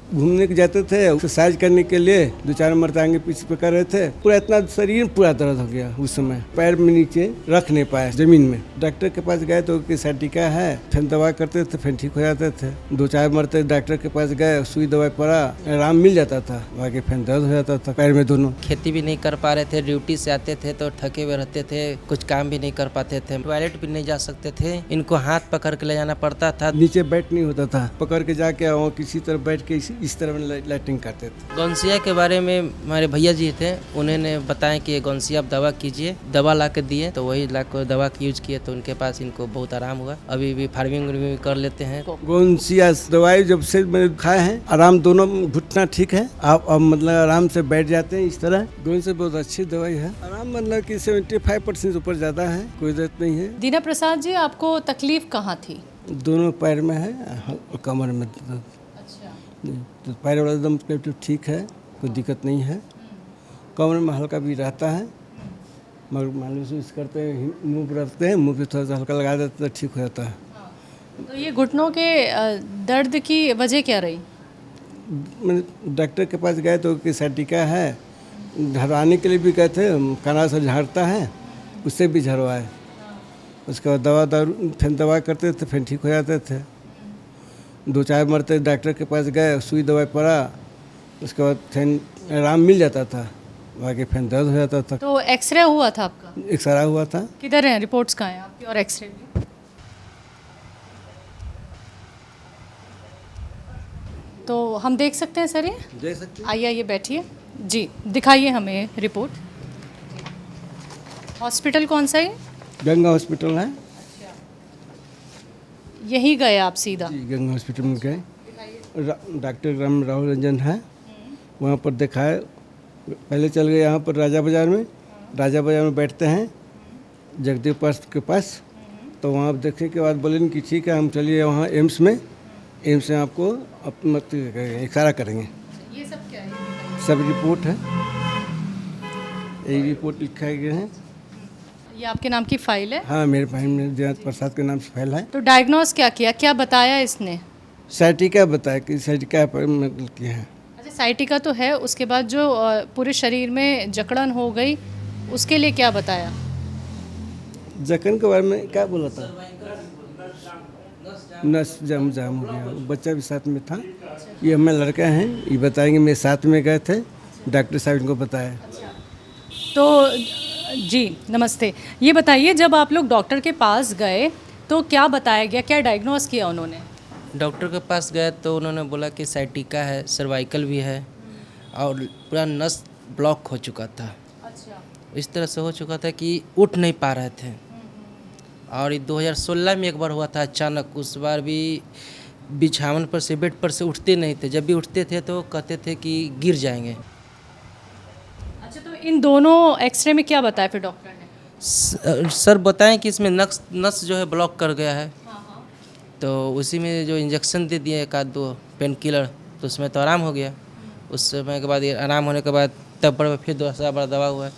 घूमने के जाते थे, एक्सरसाइज करने के लिए 2-4 मरतबा आगे पीछे पे कर रहे थे, पूरा इतना शरीर पूरा दर्द हो गया। उस समय पैर में नीचे रख नहीं पाए जमीन में। डॉक्टर के पास गए तो साइटिका है, फिर दवा करते थे, फिर ठीक हो जाते थे। 2-4 मरतबा डॉक्टर के पास गए, सुई दवाई पड़ा, आराम मिल जाता था, बाकी फिर दर्द हो जाता था पैर में दोनों। खेती भी नहीं कर पा रहे थे, ड्यूटी से आते थे तो थके हुए रहते थे, कुछ काम भी नहीं कर पाते थे, टॉयलेट भी नहीं जा सकते थे, इनको हाथ पकड़ के ले जाना पड़ता था। नीचे बैठ नहीं होता था, पकड़ के जाके वहाँ किसी तरह बैठ के इस तरह लाइटिंग करते थे। गौनसिया के बारे में हमारे भैया जी थे, उन्होंने बताया कि गौनसिया आप दवा कीजिए, दवा ला के दिए तो वही ला कर दवा यूज किए तो उनके पास इनको बहुत आराम हुआ। अभी भी फार्मिंग भी कर लेते हैं। गौनसिया दवाई जब से मैंने खाए हैं, आराम दोनों घुटना ठीक है, आप अब मतलब आराम से बैठ जाते हैं इस तरह। गौन से बहुत अच्छी दवाई है, आराम मतलब कि 75% ऊपर ज़्यादा है, कोई जरूरत नहीं है। दीना प्रसाद जी, आपको तकलीफ कहाँ थी? दोनों पैर में है और कमर में। अच्छा। तो पैर वाला एकदम तो ठीक है, कोई दिक्कत नहीं है। कमर में हल्का भी रहता है, मगर मालिश करते हैं, मुँह पर रखते हैं, मुँह पे थोड़ा सा हल्का लगा देते तो ठीक हो जाता है। तो ये घुटनों के दर्द की वजह क्या रही? मैंने डॉक्टर के पास गए तो साइटिका है, झड़वाने के लिए भी गए थे, कनाल से झाड़ता है, उससे भी झड़वाए। उसके बाद दारू फिर दवा करते थे, फिर ठीक हो जाते थे। 2-4 मरतबा डॉक्टर के पास गए, सुई दवाई पड़ा, उसके बाद फिर आराम मिल जाता था, बाकी फिर दर्द हो जाता था। तो एक्सरे हुआ था आपका? एक्सरा हुआ था। किधर हैं रिपोर्ट्स कहाँ हैं आपकी और एक्सरे भी? तो हम देख सकते हैं सर ये? देख सकते हैं। आइए आइए बैठिए जी, दिखाइए हमें रिपोर्ट। हॉस्पिटल कौन सा है? गंगा हॉस्पिटल है यहीं गए आप सीधा? जी, गंगा हॉस्पिटल में गए। डॉक्टर राहुल रंजन है, वहाँ पर दिखाए। पहले चल गए यहाँ पर राजा बाज़ार में बैठते हैं जगदीप पार्क के पास। तो वहाँ देखने के बाद बोले कि ठीक है, हम चलिए वहाँ एम्स में आपको एक्सरा करेंगे। ये सब क्या है? सब रिपोर्ट है, यही रिपोर्ट लिखा गया है। ये आपके नाम की फाइल है? हाँ, मेरे भाई में दीना प्रसाद के नाम से फाइल है। तो डायग्नोस क्या किया, क्या बताया इसने? साइटिका बताया कि साइटिका पर मतलब किया है। अच्छा, साइटिका तो है, उसके बाद जो पूरे शरीर में जकड़न हो गई उसके लिए क्या बताया? जखन के बारे में क्या बोला था? नस जाम हो गया, बच्चा भी साथ में था। ये हमें लड़का हैं, ये बताएंगे, मेरे साथ में गए थे, डॉक्टर साहब इनको बताया। तो जी नमस्ते, ये बताइए जब आप लोग डॉक्टर के पास गए तो क्या बताया गया, क्या डायग्नोस किया उन्होंने? डॉक्टर के पास गए तो उन्होंने बोला कि साइटिका है, सर्वाइकल भी है और पूरा नस ब्लॉक हो चुका था। अच्छा। इस तरह से हो चुका था कि उठ नहीं पा रहे थे। और 2016 में एक बार हुआ था अचानक, उस बार भी बिछावन पर से, बेड पर से उठते नहीं थे, जब भी उठते थे तो कहते थे कि गिर जाएंगे। अच्छा, तो इन दोनों एक्सरे में क्या बताया फिर डॉक्टर ने? सर बताएं कि इसमें नस जो है ब्लॉक कर गया है। तो उसी में जो इंजेक्शन दे दिए 1-2 पेन किलर, तो उसमें तो आराम हो गया। उस समय के बाद ये आराम होने के बाद तब पर फिर दूसरा बार दवा हुआ,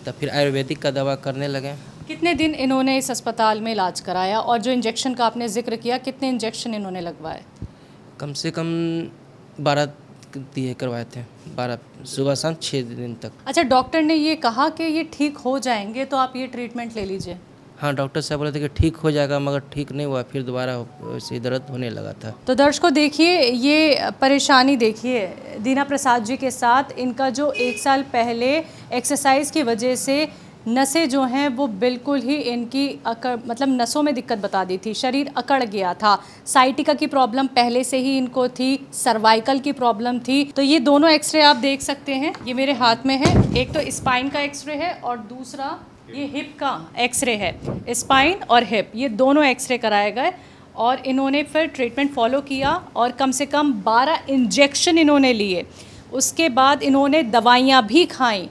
तब फिर आयुर्वेदिक का दवा करने लगे। कितने दिन इन्होंने इस अस्पताल में इलाज कराया, और जो इंजेक्शन का आपने जिक्र किया, कितने इंजेक्शन इन्होंने लगवाए? कम से कम 12 दिए करवाए थे, 12 सुबह शाम 6 दिन तक। अच्छा, डॉक्टर ने ये कहा कि ये ठीक हो जाएंगे तो आप ये ट्रीटमेंट ले लीजिए? हाँ, डॉक्टर साहब बोले थे कि ठीक हो जाएगा, मगर ठीक नहीं हुआ, फिर दोबारा वैसे दर्द होने लगा था। तो दर्शकों देखिए, ये परेशानी देखिए दीना प्रसाद जी के साथ। इनका जो 1 साल पहले एक्सरसाइज की वजह से नसें जो हैं वो बिल्कुल ही इनकी मतलब नसों में दिक्कत बता दी थी, शरीर अकड़ गया था। साइटिका की प्रॉब्लम पहले से ही इनको थी, सर्वाइकल की प्रॉब्लम थी। तो ये दोनों एक्सरे आप देख सकते हैं, ये मेरे हाथ में है। एक तो स्पाइन का एक्सरे है और दूसरा ये हिप का एक्सरे है। स्पाइन और हिप, ये दोनों एक्सरे कराए गए और इन्होंने फिर ट्रीटमेंट फॉलो किया और कम से कम 12 इंजेक्शन इन्होंने लिए। उसके बाद इन्होंने दवाइयाँ भी खाई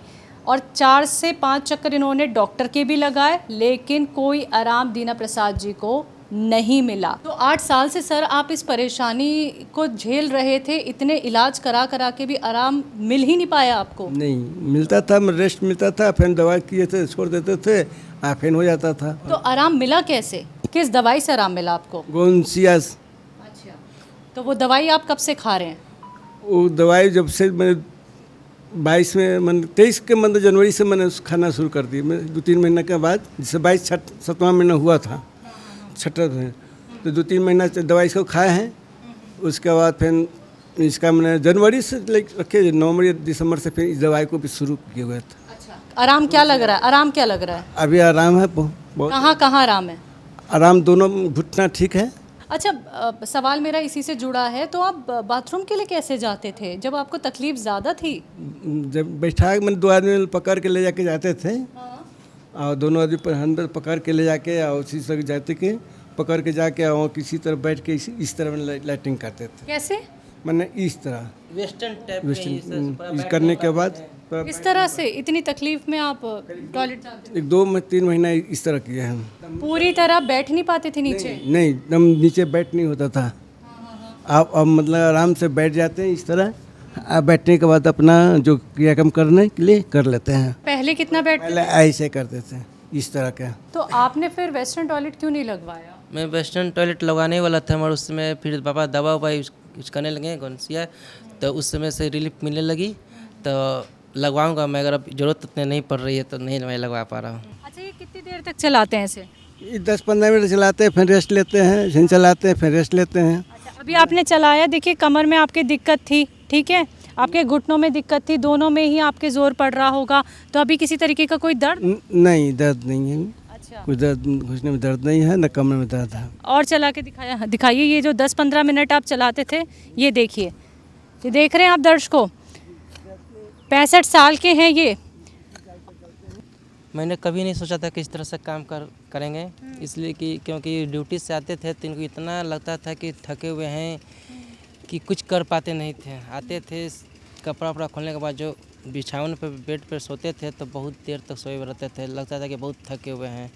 और 4 से 5 चक्कर इन्होंने डॉक्टर के भी लगाए, लेकिन कोई आराम दीना प्रसाद जी को नहीं मिला। तो 8 साल से सर आप इस परेशानी को झेल रहे थे, इतने इलाज करा करा के भी आराम मिल ही नहीं पाया आपको? नहीं मिलता था, रेस्ट मिलता था, फिर दवा किए थे, छोड़ देते थे, फिर हो जाता था। तो आराम मिला कैसे, किस दवाई से आराम मिला आपको? गोनसिया। अच्छा, तो वो दवाई आप कब से खा रहे हैं? वो दवाई जब से मैंने 22 में मन 23 के मतलब जनवरी से मैंने खाना शुरू कर दी। मैं 2-3 महीने के बाद, जैसे 7वां महीना हुआ था, छठा में, तो 2-3 महीना से दवाई इसको खाए हैं। उसके बाद फिर इसका मैंने जनवरी से रखे, नवंबर या दिसंबर से फिर इस दवाई को भी शुरू किए हुए थे। अच्छा, आराम क्या लग रहा है? आराम क्या लग रहा है? अभी आराम है बहुत। कहाँ कहाँ आराम है? आराम दोनों, घुटना ठीक है। अच्छा, सवाल मेरा इसी से जुड़ा है, तो आप बाथरूम के लिए कैसे जाते थे जब आपको तकलीफ ज़्यादा थी? जब बैठा के मैंने 2 आदमी पकड़ के ले जाके जाते थे, और दोनों आदमी पर अंदर पकड़ के ले जाके और उसी से जाते के पकड़ के जाके और किसी तरह बैठ के इस तरह में लाइटिंग करते थे। कैसे? मैंने इस तरह वेस्टर्न टाइप वेस्टर्न करने के बाद इस तरह से इतनी तकलीफ में आप टॉयलेट जाते थे? 2-3 महीना इस तरह किए हैं। पूरी तरह बैठ नहीं पाते थे नीचे? नहीं, एकदम नीचे बैठ नहीं होता था। आप अब मतलब आराम से बैठ जाते हैं इस तरह। आप बैठने के बाद अपना जो क्रियाक्रम करने के लिए कर लेते हैं। पहले कितना बैठ? पहले ऐसे करते थे इस तरह के। तो आपने फिर वेस्टर्न टॉयलेट क्यों नहीं लगवाया? मैं वेस्टर्न टॉयलेट लगवाने वाला था, मगर उस समय फिर पापा दवा ववा यूज करने लगे गौनसिया, तो उस समय से रिलीफ मिलने लगी। तो लगवाऊंगा मैं, अगर अब ज़रूरत उतने नहीं पड़ रही है तो नहीं मैं लगवा पा रहा हूँ। अच्छा, ये कितनी देर तक चलाते हैं इसे? ये 10-15 मिनट चलाते हैं, फिर रेस्ट लेते हैं, फिर चलाते हैं, फिर रेस्ट लेते हैं। अच्छा, अभी आपने चलाया, देखिए कमर में आपकी दिक्कत थी, ठीक है, आपके घुटनों में दिक्कत थी, दोनों में ही आपके जोर पड़ रहा होगा, तो अभी किसी तरीके का कोई दर्द? नहीं, दर्द नहीं है। अच्छा, कोई दर्द, घुटने में दर्द नहीं है, न कमर में दर्द है। और चला के दिखाइए। ये जो 10-15 मिनट आप चलाते थे, ये देखिए, ये देख रहे हैं आप दर्शकों, 65 साल के हैं ये। मैंने कभी नहीं सोचा था कि इस तरह से काम करेंगे, इसलिए कि क्योंकि ड्यूटी से आते थे तो इनको इतना लगता था कि थके हुए हैं कि कुछ कर पाते नहीं थे। आते थे, कपड़ा वपड़ा खोलने के बाद जो बिछावन पे बेड पर सोते थे तो बहुत देर तक सोए रहते थे। लगता था कि बहुत थके हुए हैं,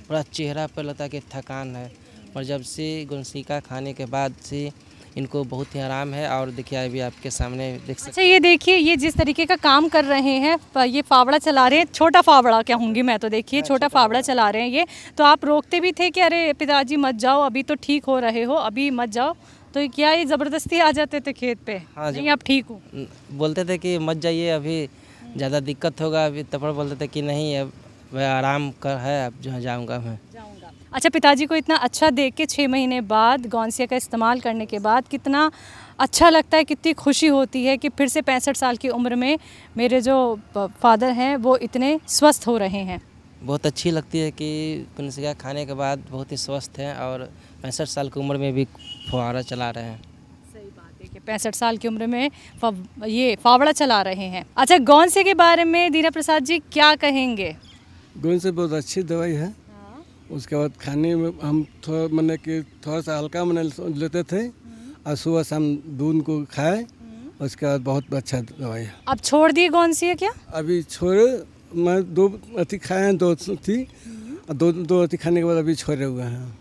पूरा चेहरा पर लगता कि थकान है। और जब से गुणसिका खाने के बाद से इनको बहुत ही आराम है। और देखिए अभी आपके सामने देख सकते। अच्छा, ये देखिए, ये जिस तरीके का काम कर रहे हैं, ये फावड़ा चला रहे हैं, छोटा फावड़ा कहूँगी मैं तो, देखिए छोटा फावड़ा चला रहे हैं ये। तो आप रोकते भी थे कि अरे पिताजी मत जाओ, अभी तो ठीक हो रहे हो, अभी मत जाओ, तो क्या ये ज़बरदस्ती आ जाते थे खेत पे? हाँ, नहीं, आप ठीक हो? बोलते थे कि मत जाइए, अभी ज़्यादा दिक्कत होगा। अभी तब बोलते थे कि नहीं, अब वह आराम कर है, अब जो है जाऊँगा मैं। अच्छा, पिताजी को इतना अच्छा देख के 6 महीने बाद गौनसिया का इस्तेमाल करने के बाद कितना अच्छा लगता है, कितनी खुशी होती है कि फिर से 65 साल की उम्र में मेरे जो फादर हैं वो इतने स्वस्थ हो रहे हैं। बहुत अच्छी लगती है कि गुणसिका खाने के बाद बहुत ही स्वस्थ हैं और 65 साल की उम्र में भी फुहारा चला रहे हैं। सही बात है कि 65 साल की उम्र में ये फावड़ा चला रहे हैं। अच्छा, गौनसिया के बारे में दीना प्रसाद जी क्या कहेंगे? गोंद बहुत अच्छी दवाई है। उसके बाद खाने में हम थोड़ा मैंने कि थोड़ा सा हल्का मैंने लेते थे, और सुबह शाम दूध को खाए, उसके बाद बहुत अच्छा दवाई है। अब छोड़ दिए गौनसिया क्या? अभी छोड़े, मैं 2 अथी खाए हैं, 2 थी, और 2 अथी खाने के बाद अभी छोड़े हुए हैं।